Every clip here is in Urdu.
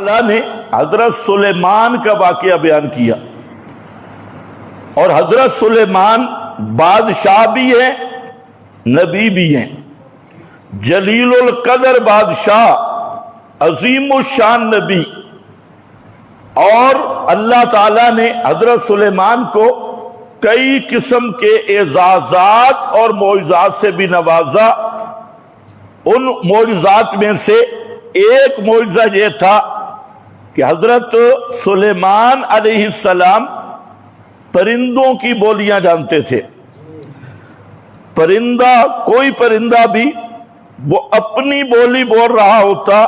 اللہ نے حضرت سلیمان کا واقعہ بیان کیا، اور حضرت سلیمان بادشاہ بھی ہیں، نبی بھی ہیں، جلیل القدر بادشاہ، عظیم الشان نبی، اور اللہ تعالیٰ نے حضرت سلیمان کو کئی قسم کے اعزازات اور معجزات سے بھی نوازا۔ ان معجزات میں سے ایک معجزہ یہ تھا کہ حضرت سلیمان علیہ السلام پرندوں کی بولیاں جانتے تھے۔ پرندہ، کوئی پرندہ بھی وہ اپنی بولی بول رہا ہوتا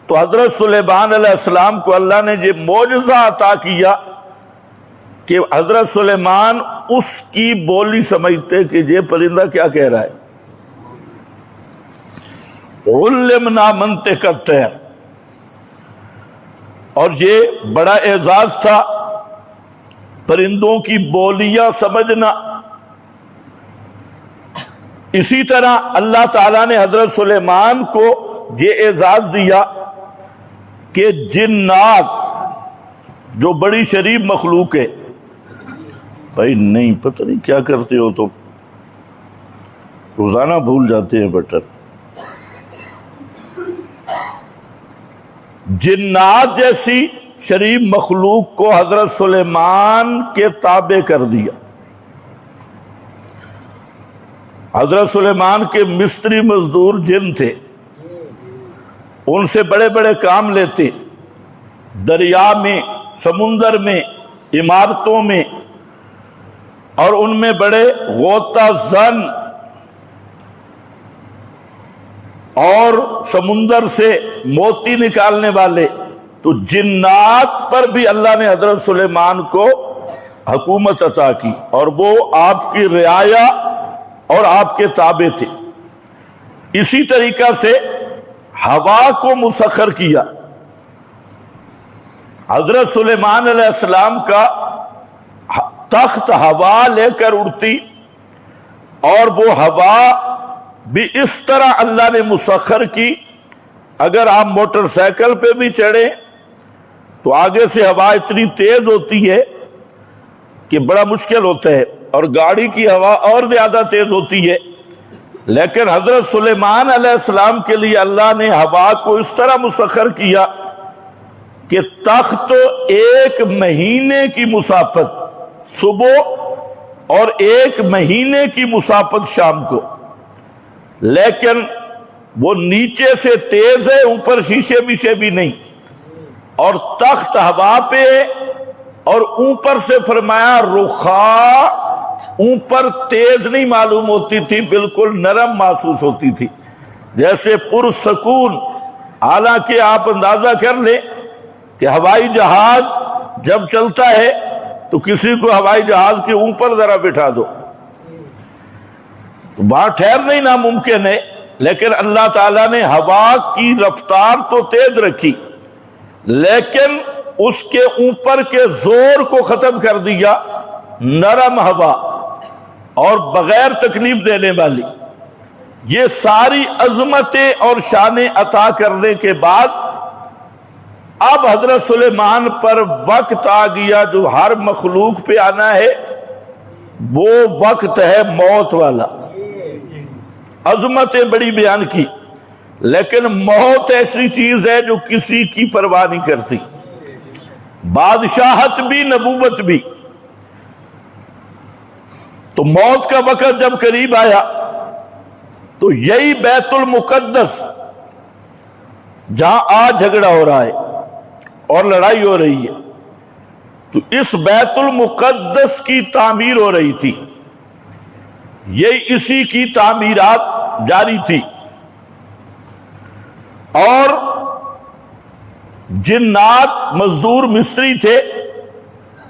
تو حضرت سلیمان علیہ السلام کو اللہ نے یہ معجزہ عطا کیا کہ حضرت سلیمان اس کی بولی سمجھتے کہ یہ پرندہ کیا کہہ رہا ہے۔ علمنا منطق الطیر، اور یہ بڑا اعزاز تھا پرندوں کی بولیاں سمجھنا۔ اسی طرح اللہ تعالیٰ نے حضرت سلیمان کو یہ اعزاز دیا کہ جنات جو بڑی شریف مخلوق ہے، بھائی نہیں پتہ نہیں کیا کرتے ہو تو روزانہ بھول جاتے ہیں بٹن، جنات جیسی شریف مخلوق کو حضرت سلیمان کے تابع کر دیا۔ حضرت سلیمان کے مستری مزدور جن تھے، ان سے بڑے بڑے کام لیتے، دریا میں، سمندر میں، عمارتوں میں، اور ان میں بڑے غوطہ زن اور سمندر سے موتی نکالنے والے۔ تو جنات پر بھی اللہ نے حضرت سلیمان کو حکومت عطا کی، اور وہ آپ کی رعایا اور آپ کے تابع تھے۔ اسی طریقہ سے ہوا کو مسخر کیا۔ حضرت سلیمان علیہ السلام کا تخت ہوا لے کر اڑتی، اور وہ ہوا بھی اس طرح اللہ نے مسخر کی، اگر آپ موٹر سائیکل پہ بھی چڑھیں تو آگے سے ہوا اتنی تیز ہوتی ہے کہ بڑا مشکل ہوتا ہے، اور گاڑی کی ہوا اور زیادہ تیز ہوتی ہے۔ لیکن حضرت سلیمان علیہ السلام کے لیے اللہ نے ہوا کو اس طرح مسخر کیا کہ تخت ایک مہینے کی مسافت صبح اور ایک مہینے کی مسافت شام کو، لیکن وہ نیچے سے تیز ہے، اوپر شیشے بیشے بھی نہیں، اور تخت ہوا پہ، اور اوپر سے فرمایا رخا، اوپر تیز نہیں معلوم ہوتی تھی، بالکل نرم محسوس ہوتی تھی، جیسے پرسکون۔ حالانکہ آپ اندازہ کر لیں کہ ہوائی جہاز جب چلتا ہے تو کسی کو ہوائی جہاز کے اوپر ذرا بٹھا دو تو وہاں ٹھہرنا ہی ناممکن ہے، لیکن اللہ تعالیٰ نے ہوا کی رفتار تو تیز رکھی، لیکن اس کے اوپر کے زور کو ختم کر دیا، نرم ہوا اور بغیر تکلیف دینے والی۔ یہ ساری عظمتیں اور شانیں عطا کرنے کے بعد اب حضرت سلیمان پر وقت آ گیا جو ہر مخلوق پہ آنا ہے، وہ وقت ہے موت والا۔ عظمتیں بڑی بیان کی، لیکن موت ایسی چیز ہے جو کسی کی پرواہ نہیں کرتی، بادشاہت بھی نبوت بھی۔ تو موت کا وقت جب قریب آیا تو یہی بیت المقدس جہاں آج جھگڑا ہو رہا ہے اور لڑائی ہو رہی ہے، تو اس بیت المقدس کی تعمیر ہو رہی تھی، یہی اسی کی تعمیرات جاری تھی، اور جنات مزدور مستری تھے،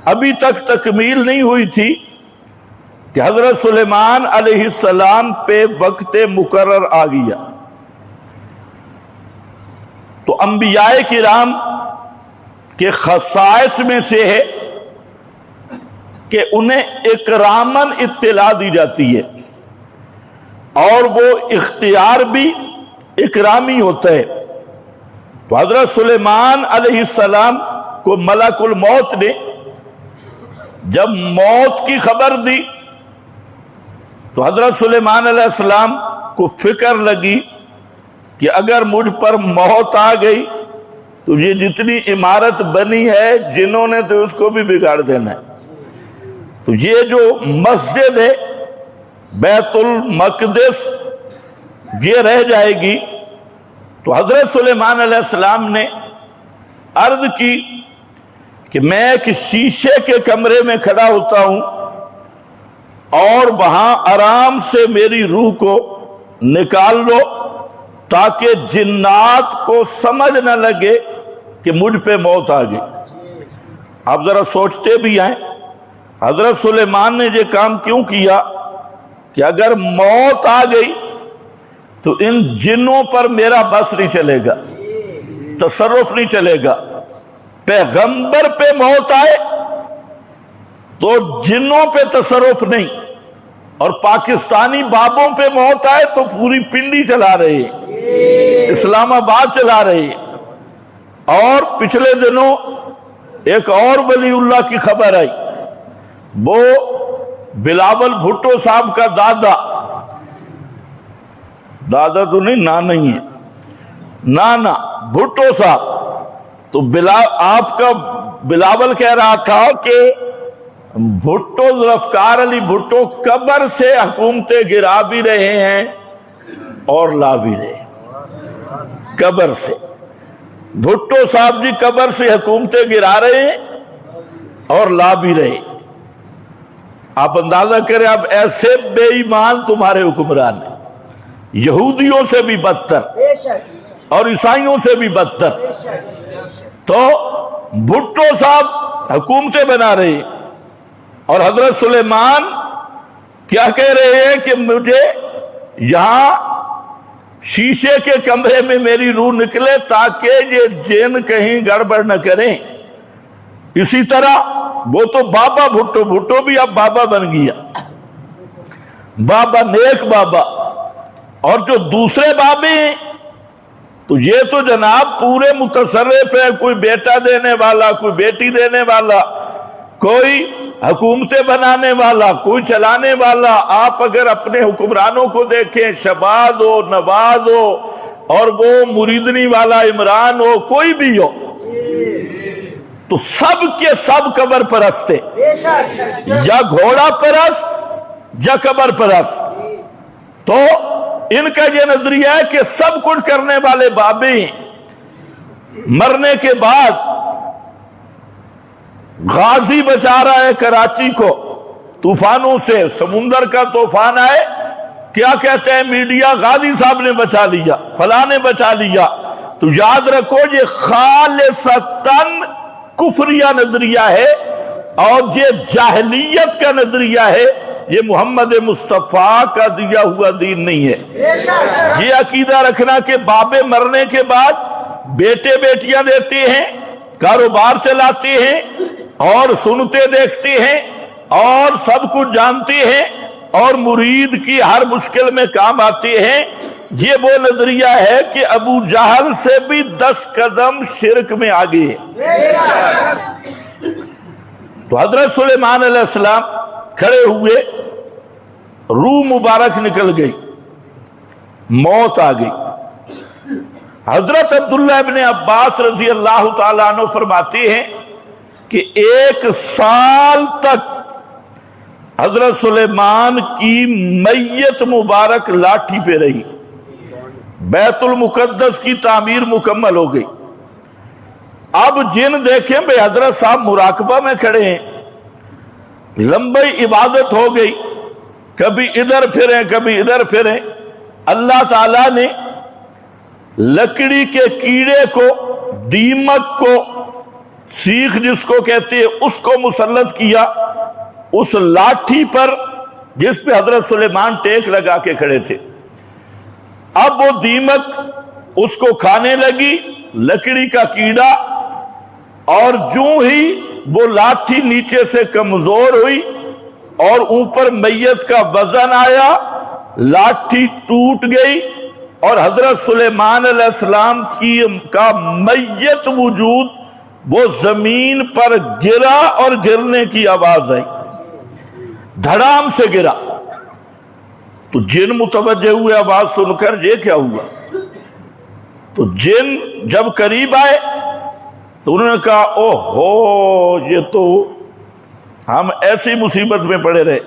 ابھی تک تکمیل نہیں ہوئی تھی کہ حضرت سلیمان علیہ السلام پہ وقت مقرر آ گیا۔ تو انبیاء کرام کے خصائص میں سے ہے کہ انہیں اکراماً اطلاع دی جاتی ہے، اور وہ اختیار بھی اکرامی ہوتا ہے، تو حضرت سلیمان علیہ السلام کو ملک الموت نے جب موت کی خبر دی تو حضرت سلیمان علیہ السلام کو فکر لگی کہ اگر مجھ پر موت آ گئی تو یہ جتنی عمارت بنی ہے جنہوں نے تو اس کو بھی بگاڑ دینا ہے، تو یہ جو مسجد ہے بیت المقدس یہ رہ جائے گی۔ تو حضرت سلیمان علیہ السلام نے عرض کی کہ میں ایک شیشے کے کمرے میں کھڑا ہوتا ہوں اور وہاں آرام سے میری روح کو نکال لو تاکہ جنات کو سمجھ نہ لگے کہ مجھ پہ موت آ گئی۔ آپ ذرا سوچتے بھی ہیں حضرت سلیمان نے یہ کام کیوں کیا کہ اگر موت آ گئی تو ان جنوں پر میرا بس نہیں چلے گا، تصرف نہیں چلے گا۔ پیغمبر پہ موت آئے تو جنوں پہ تصرف نہیں، اور پاکستانی بابوں پہ موت آئے تو پوری پنڈی چلا رہے ہیں، اسلام آباد چلا رہے ہیں۔ اور پچھلے دنوں ایک اور ولی اللہ کی خبر آئی، وہ بلاول بھٹو صاحب کا دادا تو نہیں ہے، نانا بھٹو صاحب۔ تو آپ کا بلاول کہہ رہا تھا کہ بھٹو ذوالفقار علی بھٹو قبر سے حکومتیں گرا بھی رہے ہیں اور لا بھی رہے ہیں۔ قبر سے بھٹو صاحب جی قبر سے حکومتیں گرا رہے ہیں اور لا بھی رہے ہیں۔ آپ اندازہ کریں اب ایسے بے ایمان تمہارے حکمران ہیں، یہودیوں سے بھی بدتر اور عیسائیوں سے بھی بدتر۔ تو بھٹو صاحب حکومتیں بنا رہے ہیں اور حضرت سلیمان کیا کہہ رہے ہیں کہ مجھے یہاں شیشے کے کمرے میں میری روح نکلے تاکہ یہ جن کہیں گڑبڑ نہ کریں۔ اسی طرح وہ تو بابا بھٹو بھی اب بابا بن گیا، بابا نیک بابا۔ اور جو دوسرے بابے ہیں تو یہ تو جناب پورے متصرف ہیں، کوئی بیٹا دینے والا، کوئی بیٹی دینے والا، کوئی حکومتیں بنانے والا، کوئی چلانے والا۔ آپ اگر اپنے حکمرانوں کو دیکھیں، شہباز ہو، نواز ہو، اور وہ مریدنی والا عمران ہو، کوئی بھی ہو، تو سب کے سب قبر پرست ہیں، یا گھوڑا پرست یا قبر پرست۔ تو ان کا یہ نظریہ ہے کہ سب کچھ کرنے والے بابے ہیں۔ مرنے کے بعد غازی بچا رہا ہے کراچی کو طوفانوں سے، سمندر کا طوفان آئے، کیا کہتے ہیں میڈیا، غازی صاحب نے بچا لیا، فلاں نے بچا لیا۔ تو یاد رکھو یہ خالصتاً کفریہ نظریہ ہے اور یہ جاہلیت کا نظریہ ہے، یہ محمد مصطفیٰ کا دیا ہوا دین نہیں ہے۔ یہ عقیدہ رکھنا کہ بابے مرنے کے بعد بیٹے بیٹیاں دیتے ہیں، کاروبار چلاتے ہیں اور سنتے دیکھتے ہیں اور سب کچھ جانتے ہیں اور مرید کی ہر مشکل میں کام آتے ہیں، یہ وہ نظریہ ہے کہ ابو جہل سے بھی 10 قدم شرک میں آگے ہے۔ تو حضرت سلیمان علیہ السلام کھڑے ہوئے، روح مبارک نکل گئی، موت آ گئی۔ حضرت عبداللہ ابن عباس رضی اللہ تعالیٰ عنہ فرماتے ہیں کہ 1 سال تک حضرت سلیمان کی میت مبارک لاٹھی پہ رہی، بیت المقدس کی تعمیر مکمل ہو گئی۔ اب جن دیکھیں بھئی حضرت صاحب مراقبہ میں کھڑے ہیں، لمبی عبادت ہو گئی، کبھی ادھر پھریں کبھی ادھر پھریں، اللہ تعالیٰ نے لکڑی کے کیڑے کو، دیمک کو، سیخ جس کو کہتے ہیں، اس کو مسلط کیا اس لاٹھی پر جس پہ حضرت سلیمان ٹیک لگا کے کھڑے تھے۔ اب وہ دیمک اس کو کھانے لگی، لکڑی کا کیڑا، اور جو ہی وہ لاٹھی نیچے سے کمزور ہوئی اور اوپر میت کا وزن آیا، لاٹھی ٹوٹ گئی اور حضرت سلیمان علیہ السلام کا میت وجود وہ زمین پر گرا اور گرنے کی آواز آئی، دھڑام سے گرا۔ تو جن متوجہ ہوئے آواز سن کر، یہ کیا ہوا؟ تو جن جب قریب آئے تو انہوں نے کہا او ہو، یہ تو ہم ایسی مصیبت میں پڑے رہے۔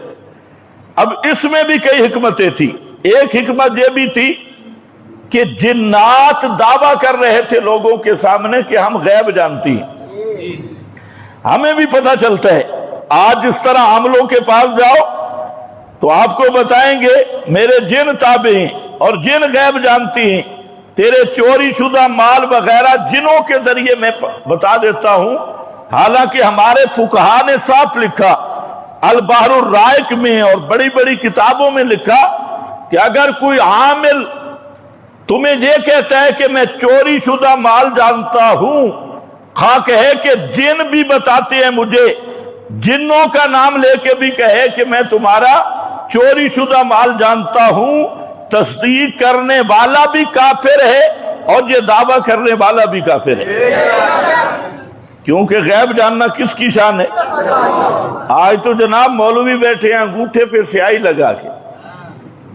اب اس میں بھی کئی حکمتیں تھی۔ ایک حکمت یہ بھی تھی کہ جنات دعویٰ کر رہے تھے لوگوں کے سامنے کہ ہم غیب جانتی ہیں۔ ہمیں بھی پتہ چلتا ہے، آج جس طرح عاملوں کے پاس جاؤ تو آپ کو بتائیں گے میرے جن تابع ہیں اور جن غیب جانتی ہیں، تیرے چوری شدہ مال وغیرہ جنوں کے ذریعے میں بتا دیتا ہوں۔ حالانکہ ہمارے فقہا نے صاف لکھا، البحر الرائق میں اور بڑی بڑی کتابوں میں لکھا کہ اگر کوئی عامل تمہیں یہ کہتا ہے کہ میں چوری شدہ مال جانتا ہوں، خواہ کہے کہ جن بھی بتاتے ہیں مجھے، جنوں کا نام لے کے بھی کہے کہ میں تمہارا چوری شدہ مال جانتا ہوں، تصدیق کرنے والا بھی کافر ہے اور یہ دعویٰ کرنے والا بھی کافر ہے۔ کیونکہ غیب جاننا کس کی شان ہے؟ آج تو جناب مولوی بیٹھے ہیں انگوٹھے پہ سیاہی لگا کے،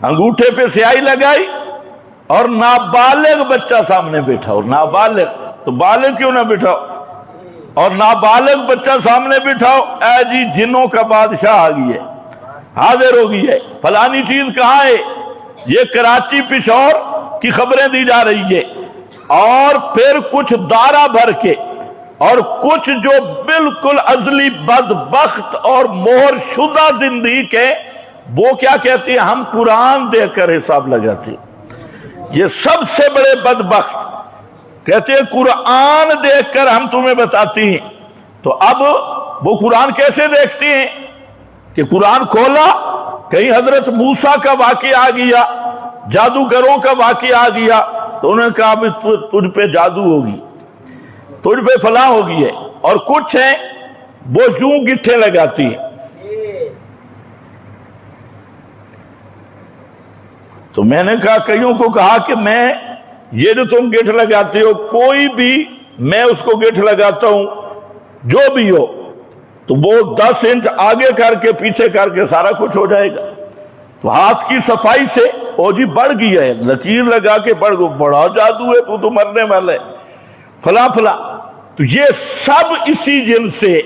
انگوٹھے پہ سیاہی لگائی اور نابالغ بچہ سامنے بیٹھا، اور نابالغ تو بالغ کیوں نہ بٹھاؤ، اور نابالغ بچہ سامنے بٹھاؤ، اے جی جنوں کا بادشاہ آ گئی ہے، حاضر ہو گئی ہے، فلانی چیز کہاں ہے؟ یہ کراچی پشور کی خبریں دی جا رہی ہے۔ اور پھر کچھ دارہ بھر کے اور کچھ جو بالکل ازلی بدبخت اور مہر شدہ زندگی کے، وہ کیا کہتے ہیں؟ ہم قرآن دے کر حساب لگاتے۔ یہ سب سے بڑے بدبخت کہتے ہیں قرآن دیکھ کر ہم تمہیں بتاتی ہیں۔ تو اب وہ قرآن کیسے دیکھتے ہیں کہ قرآن کھولا، کہیں حضرت موسیٰ کا واقعہ آ گیا، جادوگروں کا واقعہ آ گیا، تو انہوں نے کہا اب تجھ پہ جادو ہوگی، تجھ پہ فلاں ہوگی ہے۔ اور کچھ ہیں وہ یوں گٹھے لگاتی ہیں۔ تو میں نے کہا کئیوں کو کہا کہ میں یہ جو تم گٹھ لگاتے ہو، کوئی بھی میں اس کو گٹھ لگاتا ہوں جو بھی ہو تو وہ 10 انچ آگے کر کے پیچھے کر کے سارا کچھ ہو جائے گا۔ تو ہاتھ کی صفائی سے او جی بڑھ گئی ہے، لکیر لگا کے بڑھ گو، بڑا جادو ہے، تو مرنے والا ہے، فلاں فلاں۔ تو یہ سب اسی جن سے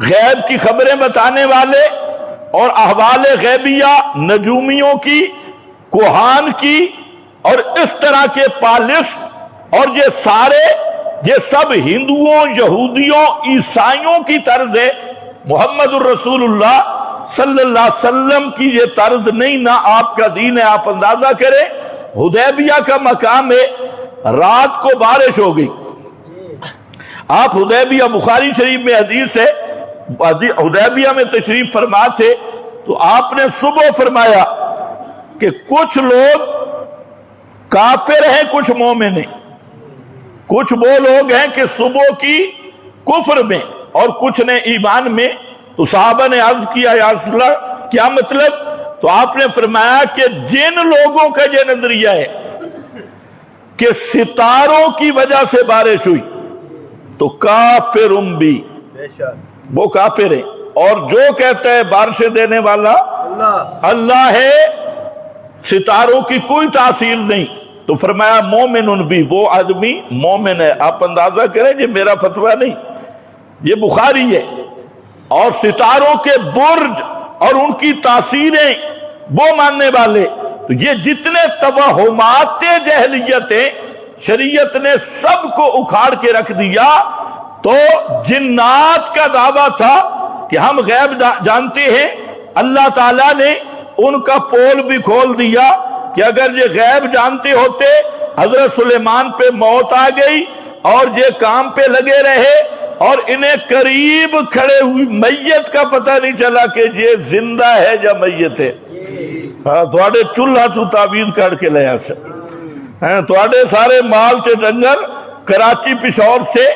غیب کی خبریں بتانے والے اور احوال غیبیہ، نجومیوں کی، کوہان کی اور اس طرح کے پالس، اور یہ سب ہندوؤں، یہودیوں، عیسائیوں کی طرز ہے۔ محمد الرسول اللہ صلی اللہ علیہ وسلم کی یہ طرز نہیں، نہ آپ کا دین ہے۔ آپ اندازہ کریں، حدیبیہ کا مقام ہے، رات کو بارش ہو گئی، آپ حدیبیہ، بخاری شریف میں حدیث ہے، حدیبیہ میں تشریف فرما تھے، تو آپ نے صبح فرمایا کہ کچھ لوگ کافر ہیں، کچھ مومن ہیں، کچھ وہ لوگ ہیں کہ صبح کی کفر میں اور کچھ نے ایمان میں۔ تو صحابہ نے عرض کیا یا رسول اللہ کیا مطلب؟ تو آپ نے فرمایا کہ جن لوگوں کا یہ نظریہ ہے کہ ستاروں کی وجہ سے بارش ہوئی تو کافر بھی، وہ کافر ہیں۔ اور جو کہتا ہے بارشیں دینے والا اللہ ہے، ستاروں کی کوئی تاثیر نہیں، تو فرمایا مومن بھی، وہ آدمی مومن ہے۔ آپ اندازہ کریں، یہ میرا فتویٰ نہیں، یہ بخاری ہے۔ اور ستاروں کے برج اور ان کی تاثیریں وہ ماننے والے، تو یہ جتنے توہمات جہلیت ہیں شریعت نے سب کو اکھاڑ کے رکھ دیا۔ تو جنات کا دعویٰ تھا کہ ہم غیب جانتے ہیں، اللہ تعالیٰ نے ان کا پول بھی کھول دیا کہ اگر یہ غیب جانتے ہوتے، حضرت سلیمان پہ موت آ گئی اور یہ کام پہ لگے رہے اور انہیں قریب کھڑے ہوئی میت کا پتہ نہیں چلا کہ یہ زندہ ہے یا میت ہے۔ تھوڑے چولہا چو تعویذ کر کے لیا سے، تھوڑے سارے مال تے ڈنگر کراچی پشور سے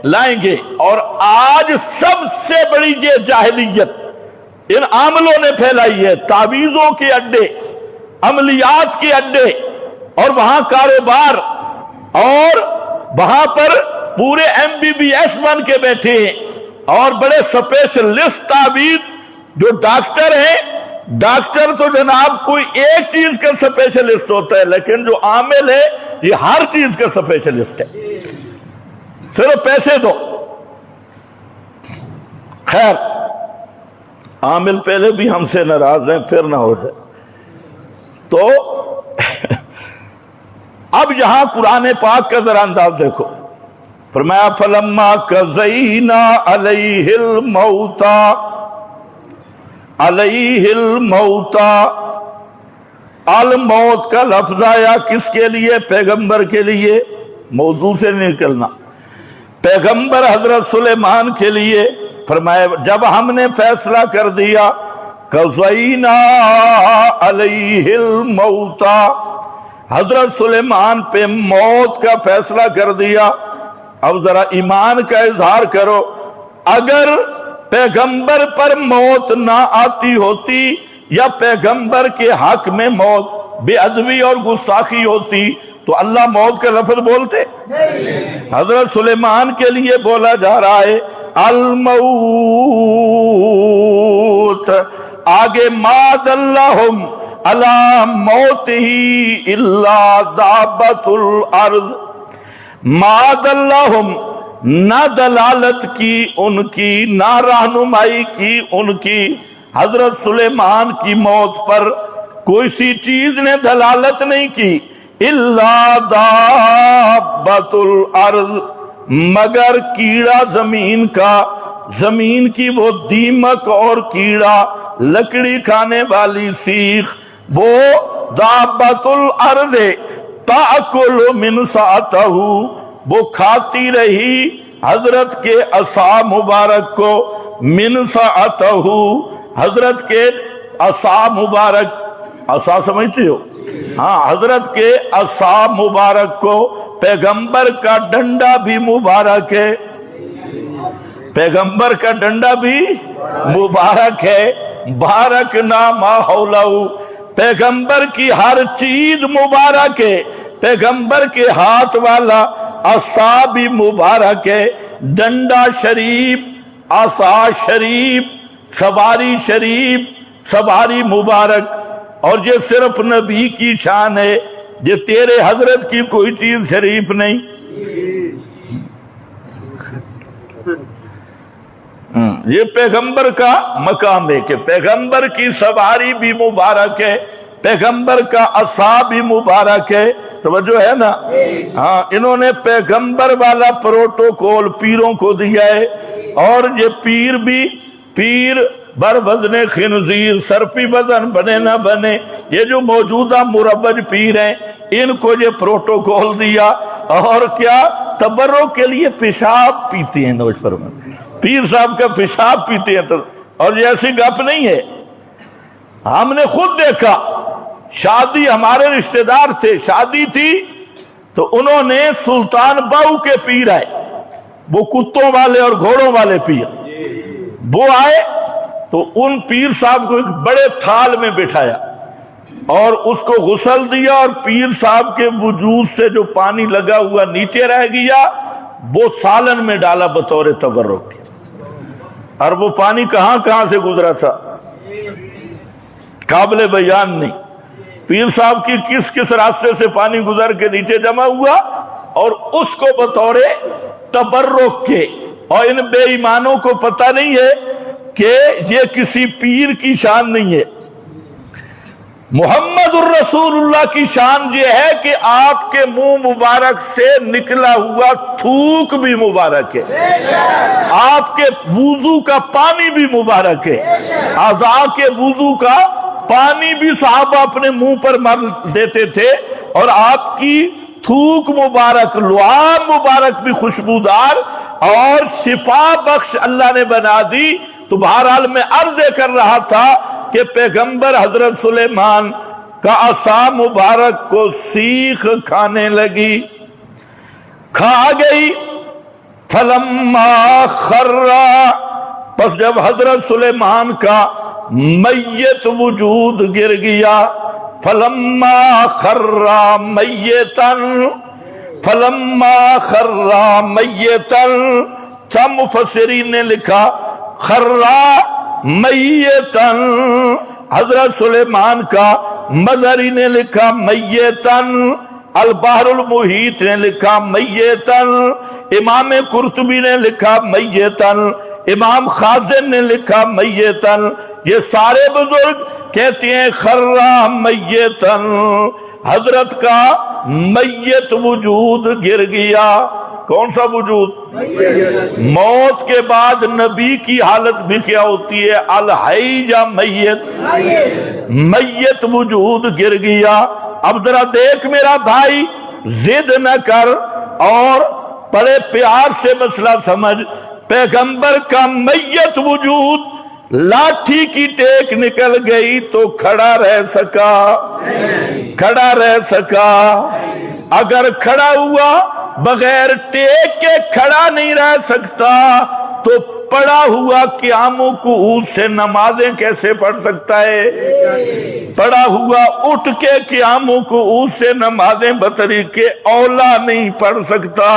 لائیں گے۔ اور آج سب سے بڑی یہ جاہلیت ان عاملوں نے پھیلائی ہے، تعویذوں کے اڈے، عملیات کے اڈے، اور وہاں کاروبار اور وہاں پر پورے MBBS بن کے بیٹھے ہیں اور بڑے اسپیشلسٹ تعویذ جو ڈاکٹر ہیں. ڈاکٹر تو جناب کوئی ایک چیز کا اسپیشلسٹ ہوتا ہے، لیکن جو عامل ہے یہ ہر چیز کا اسپیشلسٹ ہے، صرف پیسے دو. خیر، عامل پہلے بھی ہم سے ناراض ہیں، پھر نہ ہو جائے. تو اب یہاں قرآن پاک کا ذرا انداز دیکھو. فرمایا فلما قضینا علیہ الموت، الموت کا لفظ آیا کس کے لیے؟ پیغمبر کے لیے. موضوع سے نہیں نکلنا، پیغمبر حضرت سلیمان کے لیے. فرمایا جب ہم نے فیصلہ کر دیا قضینا علیہ الموت، حضرت سلیمان پہ موت کا فیصلہ کر دیا. اب ذرا ایمان کا اظہار کرو، اگر پیغمبر پر موت نہ آتی ہوتی یا پیغمبر کے حق میں موت بے ادبی اور گستاخی ہوتی تو اللہ موت کا لفظ بولتے؟ حضرت سلیمان کے لیے بولا جا رہا ہے الموت. آگے ما دلہم علی موتہ الا دابۃ الارض، ما دلہم نہ دلالت کی ان کی، نہ رہنمائی کی ان کی حضرت سلیمان کی موت پر کوئی سی چیز نے دلالت نہیں کی. الا دابۃ الارض، مگر کیڑا زمین کا، زمین کی وہ دیمک اور کیڑا، لکڑی کھانے والی سیخ، وہ دابۃ الارض تاکل من ساعتہ، وہ کھاتی رہی حضرت کے عصا مبارک کو. من ساعتہ، حضرت کے عصا مبارک، عصا سمجھتے ہو؟ ہاں، حضرت کے عصا مبارک کو. پیغمبر کا ڈنڈا بھی مبارک ہے، پیغمبر کا ڈنڈا بھی مبارک ہے. بارک ما حولہ، پیغمبر کی ہر چیز مبارک ہے. پیغمبر کے ہاتھ والا عصا بھی مبارک ہے، ڈنڈا شریف، عصا شریف، سواری شریف، سواری مبارک. اور یہ صرف نبی کی شان ہے، یہ تیرے حضرت کی کوئی چیز شریف نہیں. یہ پیغمبر کا مقام ہے کہ پیغمبر کی سواری بھی مبارک ہے، پیغمبر کا عصا بھی مبارک ہے. توجہ ہے نا؟ ہاں، انہوں نے پیغمبر والا پروٹوکول پیروں کو دیا ہے. اور یہ پیر بھی، پیر بر وزن خنزیر، سرپی وزن بنے نہ بنے، یہ جو موجودہ مروج پیر ہیں ان کو یہ پروٹوکول دیا. اور کیا؟ تبرک کے لیے پیشاب پیتے ہیں. نوش فرمان پیر صاحب کا پیشاب پیتے ہیں. اور یہ ایسی گپ نہیں ہے، ہم نے خود دیکھا. شادی، ہمارے رشتہ دار تھے، شادی تھی تو انہوں نے سلطان باؤ کے پیر آئے، وہ کتوں والے اور گھوڑوں والے پیر، وہ آئے تو ان پیر صاحب کو ایک بڑے تھال میں بٹھایا اور اس کو غسل دیا، اور پیر صاحب کے وجود سے جو پانی لگا ہوا نیچے رہ گیا وہ سالن میں ڈالا بطور تبرک. اور وہ پانی کہاں کہاں سے گزرا تھا قابل بیان نہیں. پیر صاحب کی کس کس راستے سے پانی گزر کے نیچے جمع ہوا اور اس کو بطور تبرک کے. اور ان بے ایمانوں کو پتہ نہیں ہے کہ یہ کسی پیر کی شان نہیں ہے. محمد الرسول اللہ کی شان یہ ہے کہ آپ کے منہ مبارک سے نکلا ہوا تھوک بھی مبارک ہے، آپ کے وضو کا پانی بھی مبارک ہے، اعضاء کے وضو کا پانی بھی صحابہ اپنے منہ پر مل دیتے تھے، اور آپ کی تھوک مبارک، لعاب مبارک بھی خوشبودار اور شفا بخش اللہ نے بنا دی. تو بہرحال میں عرض کر رہا تھا کہ پیغمبر حضرت سلیمان کا عصا مبارک کو سیخ کھانے لگی، کھا گئی. فلما خر، پس جب حضرت سلیمان کا میت وجود گر گیا، فلما خر میتن سب مفسرین نے لکھا خرا میتن، حضرت سلیمان کا مظہری نے لکھا میتن، البحر المحیط نے لکھا میتن، امام قرطبی نے لکھا میتن، امام خازن نے لکھا میتن، یہ سارے بزرگ کہتے ہیں خرا میتن، حضرت کا میت وجود گر گیا۔ کون سا وجود؟ موت کے بعد نبی کی حالت بھی کیا ہوتی ہے؟ الحی یا میت؟ میت وجود گر گیا۔ اب ذرا دیکھ میرا بھائی، ضد نہ کر اور بڑے پیار سے مسئلہ سمجھ۔ پیغمبر کا میت وجود لاٹھی کی ٹیک نکل گئی تو کھڑا رہ سکا؟ کھڑا رہ سکا؟ اگر کھڑا ہوا بغیر ٹیک کے کھڑا نہیں رہ سکتا تو پڑا ہوا قیاموں قعود سے نمازیں کیسے پڑھ سکتا ہے؟ پڑا ہوا اٹھ کے قیاموں قعود سے نمازیں بطریق اولا نہیں پڑھ سکتا۔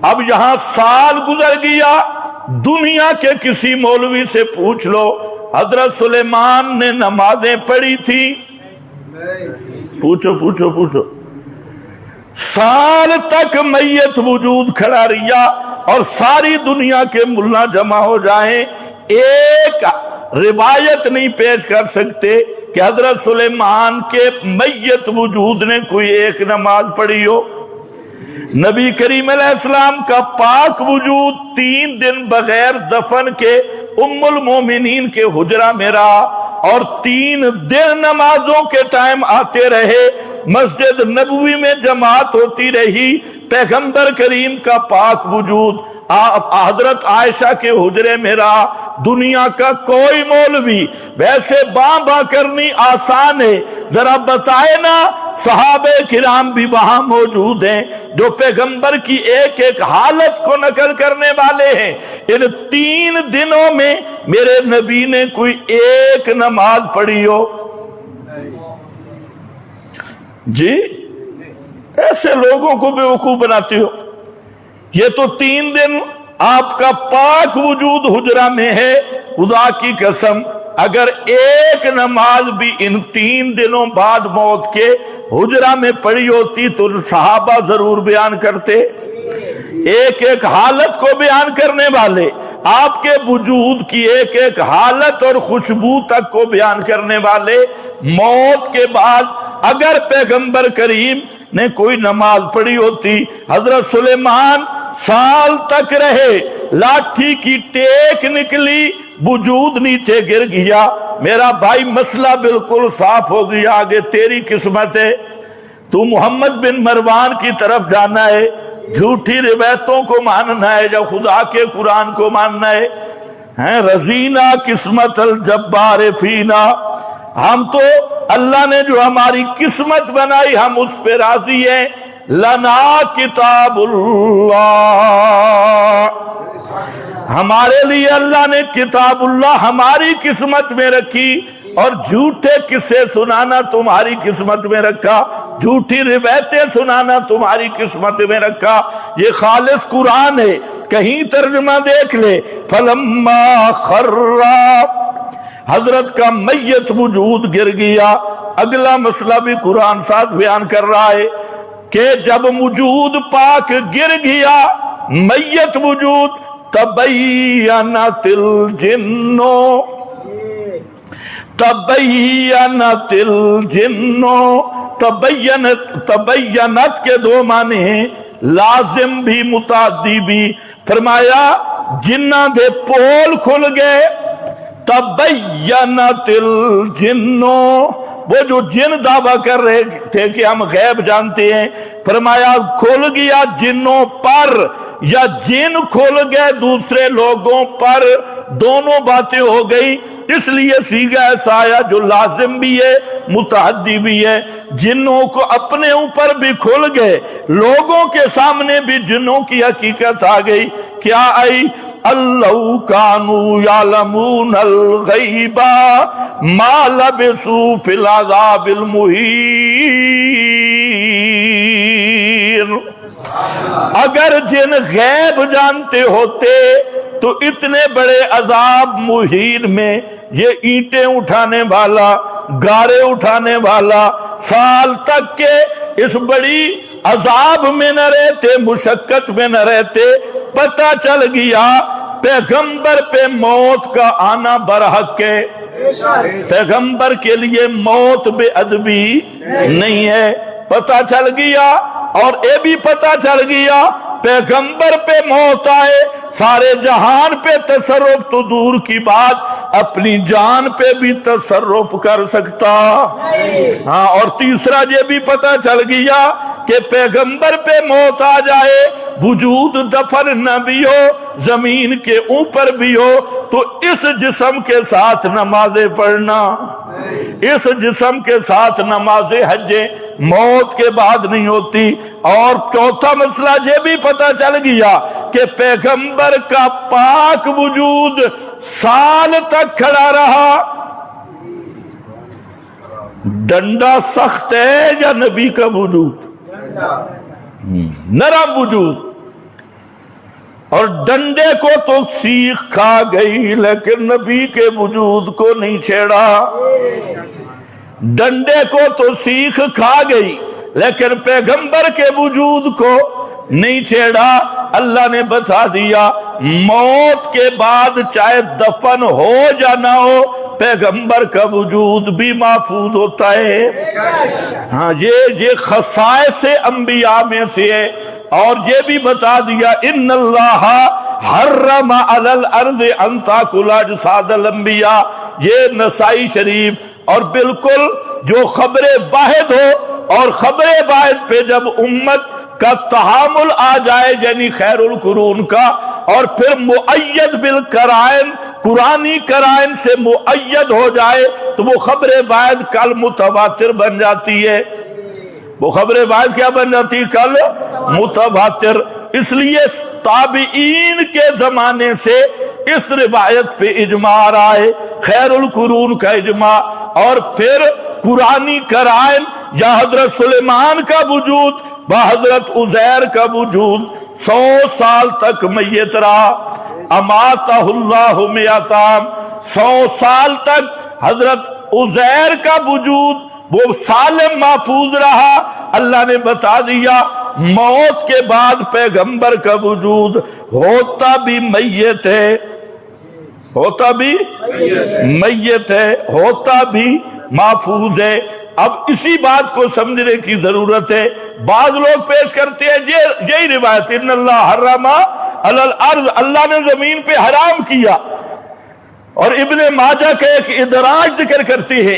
اب یہاں سال گزر گیا، دنیا کے کسی مولوی سے پوچھ لو حضرت سلیمان نے نمازیں پڑھی تھی؟ پوچھو پوچھو پوچھو۔ سال تک میت وجود کھڑا رہا اور ساری دنیا کے ملا جمع ہو جائیں، ایک روایت نہیں پیش کر سکتے کہ حضرت سلیمان کے میت وجود نے کوئی ایک نماز پڑھی ہو۔ نبی کریم علیہ السلام کا پاک وجود 3 دن بغیر دفن کے ام المومنین کے حجرہ میں رہا اور 3 دن نمازوں کے ٹائم آتے رہے، مسجد نبوی میں جماعت ہوتی رہی۔ پیغمبر کریم کا پاک وجود حضرت عائشہ کے حجرے میں رہا۔ دنیا کا کوئی مولوی، ویسے باں کرنی آسان ہے، ذرا بتائے نا صحابہ کرام بھی وہاں موجود ہیں جو پیغمبر کی ایک ایک حالت کو نقل کرنے والے ہیں۔ ان 3 دنوں میں میرے نبی نے کوئی ایک نماز پڑھی ہو؟ جی ایسے لوگوں کو بیوقوف بناتے ہو۔ یہ تو 3 دن آپ کا پاک وجود حجرہ میں ہے، خدا کی قسم اگر ایک نماز بھی ان 3 دنوں بعد موت کے حجرہ میں پڑھی ہوتی تو صحابہ ضرور بیان کرتے۔ ایک ایک حالت کو بیان کرنے والے، آپ کے وجود کی ایک ایک حالت اور خوشبو تک کو بیان کرنے والے، موت کے بعد اگر پیغمبر کریم نے کوئی نماز پڑھی ہوتی، حضرت سلیمان سال تک رہے، لاٹھی کی ٹیک نکلی، وجود نیچے گر گیا۔ میرا بھائی مسئلہ بالکل صاف ہو گیا، آگے تیری قسمت ہے، تو محمد بن مروان کی طرف جانا ہے، جھوٹی روایتوں کو ماننا ہے یا خدا کے قرآن کو ماننا ہے؟ رضینا قسمت الجبار فینا، ہم تو اللہ نے جو ہماری قسمت بنائی ہم اس پہ راضی ہیں۔ لنا کتاب اللہ، ہمارے لیے اللہ نے کتاب اللہ ہماری قسمت میں رکھی، اور جھوٹے قصے سنانا تمہاری قسمت میں رکھا، جھوٹی روایتیں سنانا تمہاری قسمت میں رکھا۔ یہ خالص قرآن ہے، کہیں ترجمہ دیکھ لے۔ فلما خر، حضرت کا میت وجود گر گیا۔ اگلا مسئلہ بھی قرآن ساتھ بیان کر رہا ہے کہ جب وجود پاک گر گیا، میت وجود، تبینت الجن، تبینت الجن، تبینت کے 2 معنی ہیں، لازم بھی متعدی بھی۔ فرمایا جنہ دے پول کھل گئے، تبینت الجن، وہ جو جن دعویٰ کر رہے تھے کہ ہم غیب جانتے ہیں، فرمایا کھل گیا جنوں پر، یا جن کھل گئے دوسرے لوگوں پر، دونوں باتیں ہو گئی۔ اس لیے صیغہ ایسا آیا جو لازم بھی ہے متعدی بھی ہے۔ جنوں کو اپنے اوپر بھی کھل گئے، لوگوں کے سامنے بھی جنوں کی حقیقت آ گئی۔ کیا آئی؟ اللو کانوا یعلمون الغیب ما لبثوا فی العذاب المہین۔ اگر جن غیب جانتے ہوتے تو اتنے بڑے عذاب مہین میں، یہ اینٹیں اٹھانے والا، گارے اٹھانے والا، سال تک کے اس بڑی عذاب میں نہ رہتے، مشقت میں نہ رہتے۔ پتہ چل گیا پیغمبر پہ موت کا آنا برحق ہے، پیغمبر کے لیے موت بے ادبی نہیں ہے۔ پتہ چل گیا، اور یہ بھی پتہ چل گیا پیغمبر پہ موت آئے سارے جہان پہ تصرف تو دور کی بات، اپنی جان پہ بھی تصرف کر سکتا۔ ہاں، اور تیسرا یہ بھی پتہ چل گیا کہ پیغمبر پہ موت آ جائے، وجود دفن نہ بھی ہو، زمین کے اوپر بھی ہو، تو اس جسم کے ساتھ نمازیں پڑھنا، اس جسم کے ساتھ نمازیں حجیں موت کے بعد نہیں ہوتی۔ اور چوتھا مسئلہ یہ بھی پتہ چل گیا کہ پیغمبر کا پاک وجود سال تک کھڑا رہا۔ ڈنڈا سخت ہے یا نبی کا وجود؟ نرم وجود۔ اور ڈنڈے کو تو سیخ کھا گئی لیکن نبی کے وجود کو نہیں چھیڑا۔ ڈنڈے کو تو سیخ کھا گئی لیکن پیغمبر کے وجود کو نہیں چھیڑا۔ اللہ نے بتا دیا موت کے بعد چاہے دفن ہو یا نہ ہو، پیغمبر کا وجود بھی محفوظ ہوتا ہے۔ ہاں، یہ خصائص انبیاء میں سے ہے۔ اور یہ بھی بتا دیا ان اللہ حرم علی الارض ان تاکل اجساد الانبیاء، یہ نسائی شریف۔ اور بالکل جو خبر واحد ہو، اور خبر واحد پہ جب امت کا تحامل آ جائے، یعنی خیر القرون کا، اور پھر مؤید بالقرائن، قرآنی قرائن سے مؤید ہو جائے، تو وہ خبر واحد کل متواتر بن جاتی ہے۔ وہ خبر واحد کیا بن جاتی ہے؟ کل متواتر۔ اس لیے تابعین کے زمانے سے اس روایت پہ اجماع رہا ہے، خیر القرون کا اجماع۔ اور پھر قرآنی قرائن، یا حضرت سلیمان کا وجود با حضرت عزیر کا وجود 100 سال تک میت رہا۔ اماتہ اللہ میاتام، 100 سال تک حضرت عزیر کا وجود وہ سالم محفوظ رہا۔ اللہ نے بتا دیا موت کے بعد پیغمبر کا وجود ہوتا بھی میت ہے، ہوتا بھی میت ہے، ہوتا بھی محفوظ ہے۔ اب اسی بات کو سمجھنے کی ضرورت ہے۔ بعض لوگ پیش کرتے ہیں یہی روایت ان اللہ حرم علی الارض، اللہ نے زمین پہ حرام کیا۔ اور ابن ماجہ کا ایک ادراج ذکر کرتی ہے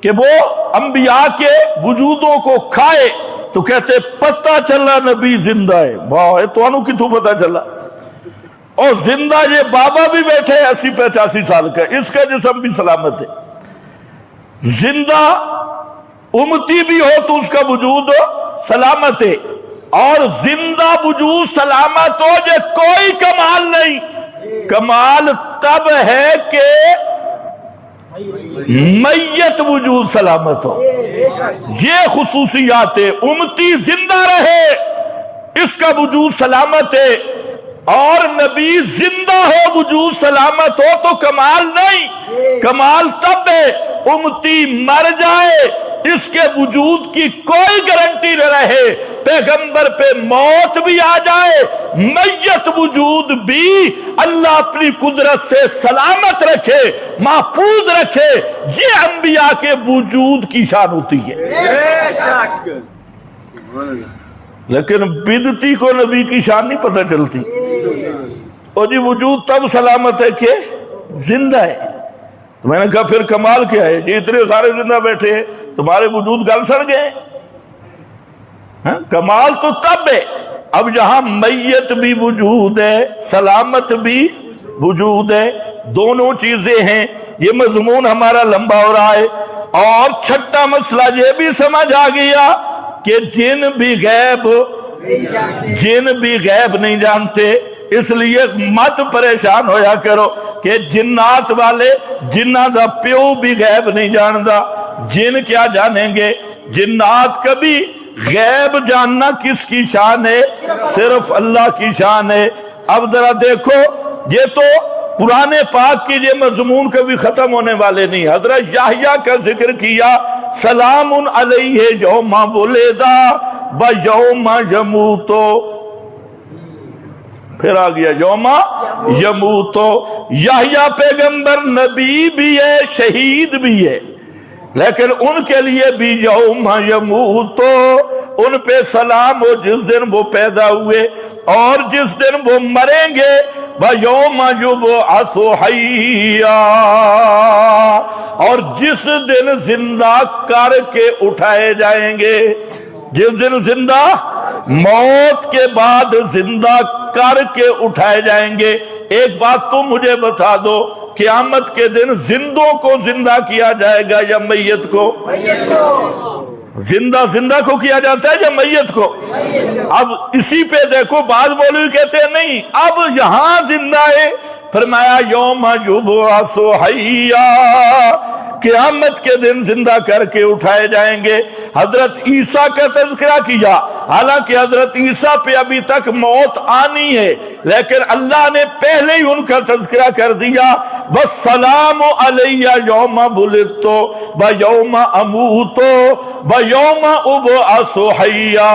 کہ وہ انبیاء کے وجودوں کو کھائے تو کہتے پتہ چلا نبی زندہ ہے۔ واہ، تو انو کتوں پتہ چلا؟ اور زندہ یہ بابا بھی بیٹھے 80-85 سال کا، اس کا جسم بھی سلامت ہے۔ زندہ امتی بھی ہو تو اس کا وجود سلامت ہے، اور زندہ وجود سلامت ہو یہ کوئی کمال نہیں۔ کمال تب ہے کہ میت وجود سلامت ہو۔ یہ خصوصیات ہے، امتی زندہ رہے اس کا وجود سلامت ہے، اور نبی زندہ ہو وجود سلامت ہو تو کمال نہیں۔ کمال تب ہے امتی مر جائے اس کے وجود کی کوئی گارنٹی نہ رہے، پیغمبر پہ موت بھی آ جائے، میت وجود بھی اللہ اپنی قدرت سے سلامت رکھے، محفوظ رکھے۔ یہ انبیاء کے وجود کی شان ہوتی ہے۔ لیکن بدعتی کو نبی کی شان نہیں پتہ چلتی۔ اور جی وجود تب سلامت ہے کہ زندہ ہے۔ تو میں نے کہا پھر کمال کیا ہے؟ یہ اتنے سارے زندہ بیٹھے ہیں، تمہارے وجود گل سڑ گئے۔ کمال تو تب ہے اب جہاں میت بھی وجود ہے، سلامت بھی وجود ہے، دونوں چیزیں ہیں۔ یہ مضمون ہمارا لمبا ہو رہا ہے۔ اور چھٹا مسئلہ یہ بھی سمجھ آ گیا کہ جن بھی غیب نہیں جانتے، اس لیے مت پریشان ہویا کرو کہ جنات والے جنہ دا پیو بھی غیب نہیں جاندا، جن کیا جانیں گے؟ جنات کبھی غیب جاننا کس کی شان ہے؟ صرف اللہ کی شان ہے۔ اب ذرا دیکھو، یہ تو قرآن پاک کی یہ مضمون کبھی ختم ہونے والے نہیں۔ حضرت یحییٰ کا ذکر کیا، سلام علیہ یوم ولدا و یوم یموتو، پھر آ گیا یوم یموتو۔ یحییٰ پیغمبر نبی بھی ہے، شہید بھی ہے، لیکن ان کے لیے بھی یوم یموتو، ان پہ سلام ہو جس دن وہ پیدا ہوئے اور جس دن وہ مریں گے۔ وَيَوْمَ يُبْعَثُ حَيًّا، اور جس دن زندہ کر کے اٹھائے جائیں گے، جس دن زندہ، موت کے بعد زندہ کر کے اٹھائے جائیں گے۔ ایک بات تم مجھے بتا دو، قیامت کے دن زندوں کو زندہ کیا جائے گا یا میت کو؟ زندہ کو کیا جاتا ہے یا میت کو؟ اب اسی پہ دیکھو، بعض مولوی کہتے ہیں نہیں، اب یہاں زندہ ہے، فرمایا یوم یبعث حیا، قیامت کے دن زندہ کر کے اٹھائے جائیں گے۔ حضرت عیسیٰ کا تذکرہ کیا، حالانکہ حضرت عیسیٰ پہ ابھی تک موت آنی ہے، لیکن اللہ نے پہلے ہی ان کا تذکرہ کر دیا، وَالسَّلَامُ عَلَيَّ يَوْمَ بُلِدْتُ وَيَوْمَ أَمُوتُ وَيَوْمَ أُبْعَثُ حَيًّا،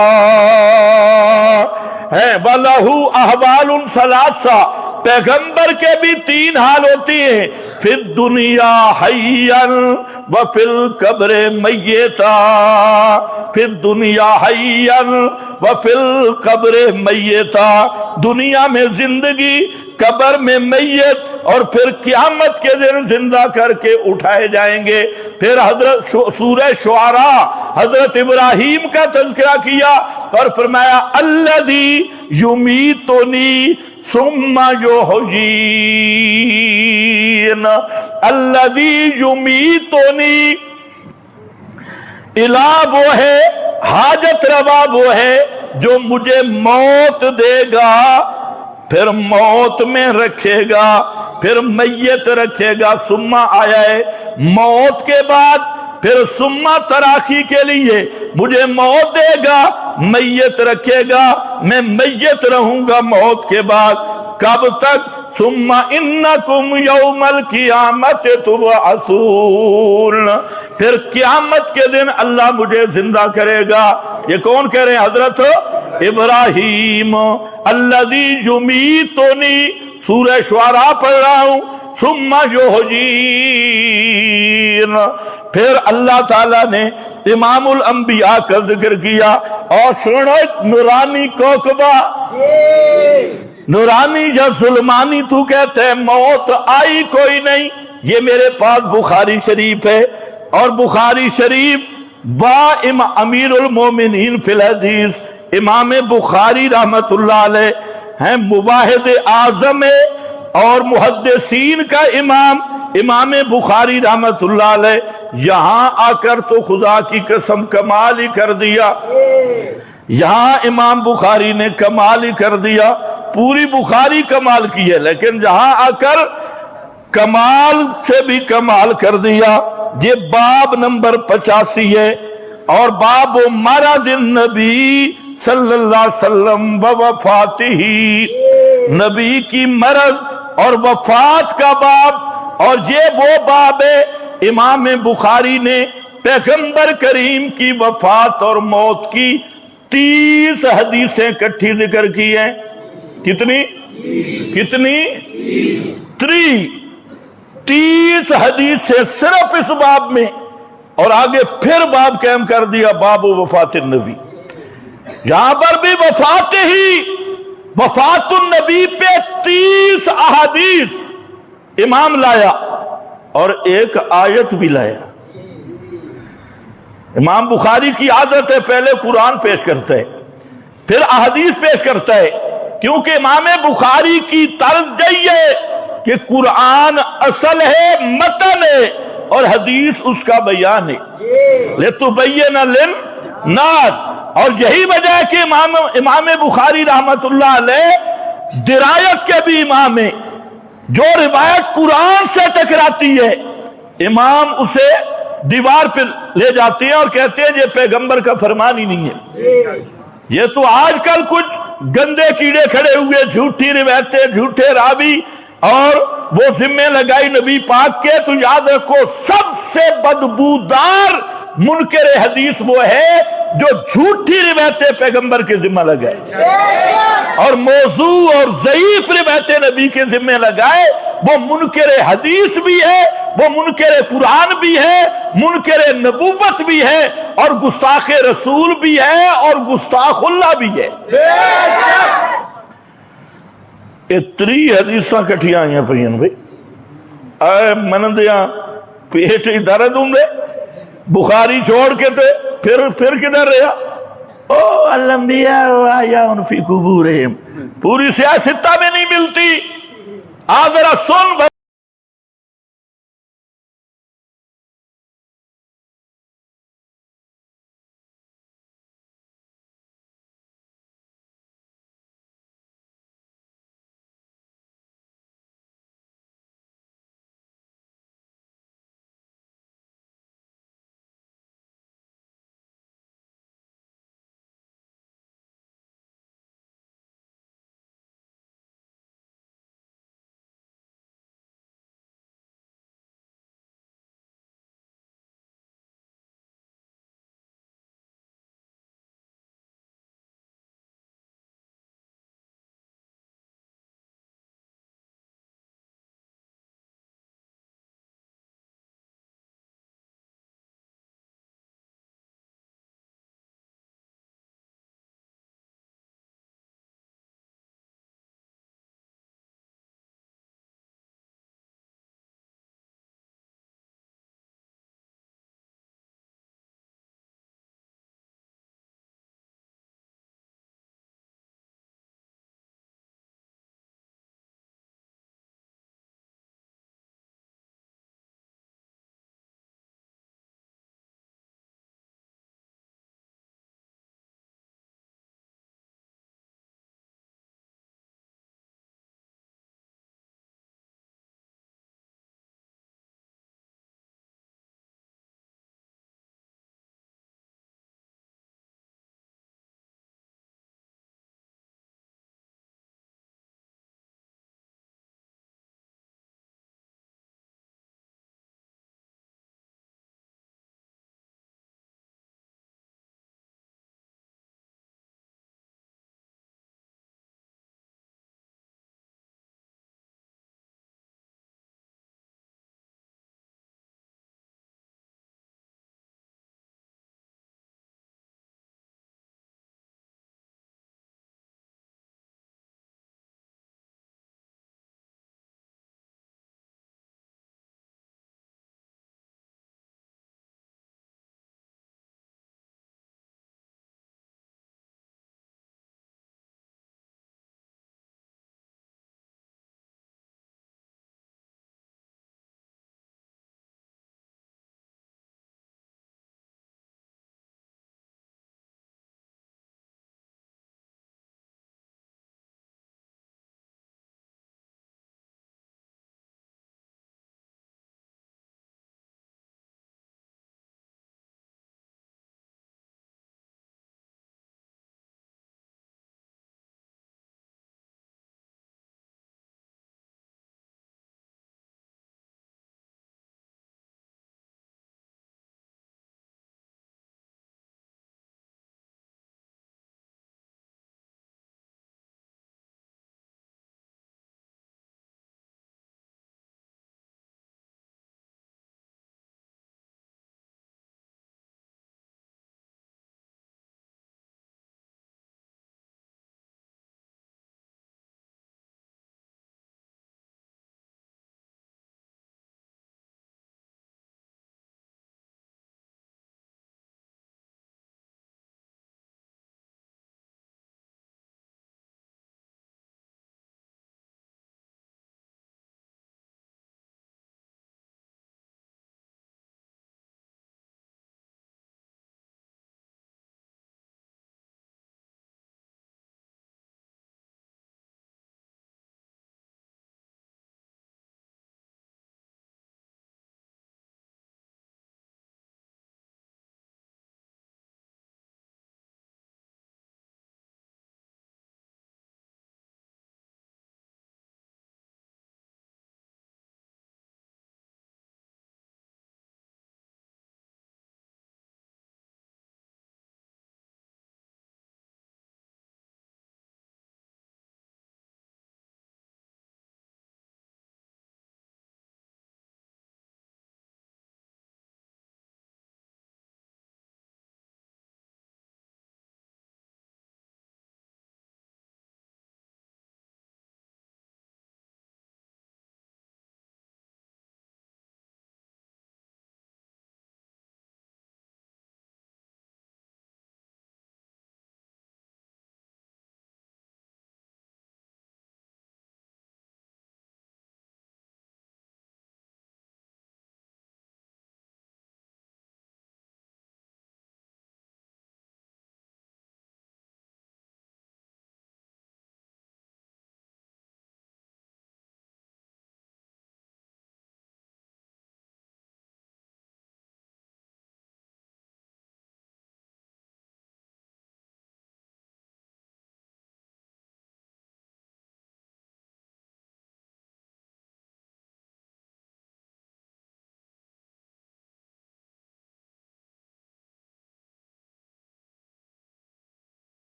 وَلَهُ أَحْوَالٌ ثَلَاثَةٌ، پیغمبر کے بھی تین حال ہوتی ہیں، فی الدنیا حیا وفی القبر میتا، فی الدنیا حیا وفی القبر میتا، دنیا میں زندگی، قبر میں میت، اور پھر قیامت کے دن زندہ کر کے اٹھائے جائیں گے۔ پھر حضرت سورہ شعراء حضرت ابراہیم کا تذکرہ کیا اور فرمایا الذی یمیتنی ثم یحیین، الذی یمیتنی، الہ وہ ہے، حاجت روا وہ ہے جو مجھے موت دے گا، پھر موت میں رکھے گا، پھر میت رکھے گا۔ ثم آیا ہے موت کے بعد، پھر ثم تراخی کے لیے مجھے موت دے گا، میت رکھے گا، میں میت رہوں گا موت کے بعد۔ کب تک؟ ثم انکم یوم القیامت تبعثون، پھر قیامت کے دن اللہ مجھے زندہ کرے گا۔ یہ کون کہہ رہے ہیں؟ حضرت ابراہیم۔ الذی یمیتنی، سورہ شعراء پڑھ رہا ہوں، ثم یحیین۔ پھر اللہ تعالیٰ نے امام الانبیاء کا ذکر کیا، اور سنو نورانی کوکبہ، نورانی یا ظلمانی تو کہتے ہیں موت آئی کوئی نہیں۔ یہ میرے پاس بخاری شریف ہے، اور بخاری شریف با امیر المومنین فی الحدیث امام بخاری رحمت اللہ علیہ ہیں، مباحث اعظم ہے اور محدثین کا امام بخاری رحمت اللہ علیہ، یہاں آ کر تو خدا کی قسم کمال ہی کر دیا۔ یہاں امام بخاری نے کمال ہی کر دیا، پوری بخاری کمال کی ہے، لیکن جہاں آ کر کمال سے بھی کمال کر دیا۔ یہ باب نمبر 85 ہے، اور باب مرض النبی صلی اللہ علیہ وسلم ووفاتہ، نبی کی مرض اور وفات کا باب، اور یہ وہ باب ہے امام بخاری نے پیغمبر کریم کی وفات اور موت کی 30 حدیثیں اکٹھی ذکر کی ہیں۔ کتنی 30 حدیثیں صرف اس باب میں، اور آگے پھر باب قائم کر دیا، باب وفات النبی۔ یہاں پر بھی وفات النبی پہ 30 احادیث امام لایا، اور ایک آیت بھی لایا۔ امام بخاری کی عادت ہے پہلے قرآن پیش کرتا ہے، پھر احادیث پیش کرتا ہے، کیونکہ امام بخاری کی طرز یہی ہے کہ قرآن اصل ہے، متن ہے، اور حدیث اس کا بیان ہے، لِتُبَيِّنَ لِلنَّاسِ۔ اور یہی وجہ ہے کہ امام بخاری رحمت اللہ علیہ درایت کے بھی امام ہیں، جو روایت قرآن سے ٹکراتی ہے امام اسے دیوار پہ لے جاتے ہیں اور کہتے ہیں یہ پیغمبر کا فرمان ہی نہیں ہے۔ یہ تو آج کل کچھ گندے کیڑے کھڑے ہوئے، جھوٹی روایتیں، جھوٹے راوی، اور وہ ذمے لگائی نبی پاک کے۔ تو یاد رکھو سب سے بدبودار منکر حدیث وہ ہے جو جھوٹی روایتیں پیغمبر کے ذمہ لگائے اور موضوع اور ضعیف روایتیں نبی کے ذمہ لگائے، وہ منکر حدیث بھی ہے، وہ منکر قرآن بھی ہے، منکر نبوت بھی ہے، اور گستاخ رسول بھی ہے، اور گستاخ اللہ بھی ہے۔ اتری حدیثاں کٹھیاں آئیاں پہین بھئی، اے منندیاں پیٹ ہی درد ہوں دے، بخاری چھوڑ کے تے پھر کدھر رہا؟ او الانبیاء واحیاء فی قبورہم، پوری سیاستہ میں نہیں ملتی۔ آ ذرا سن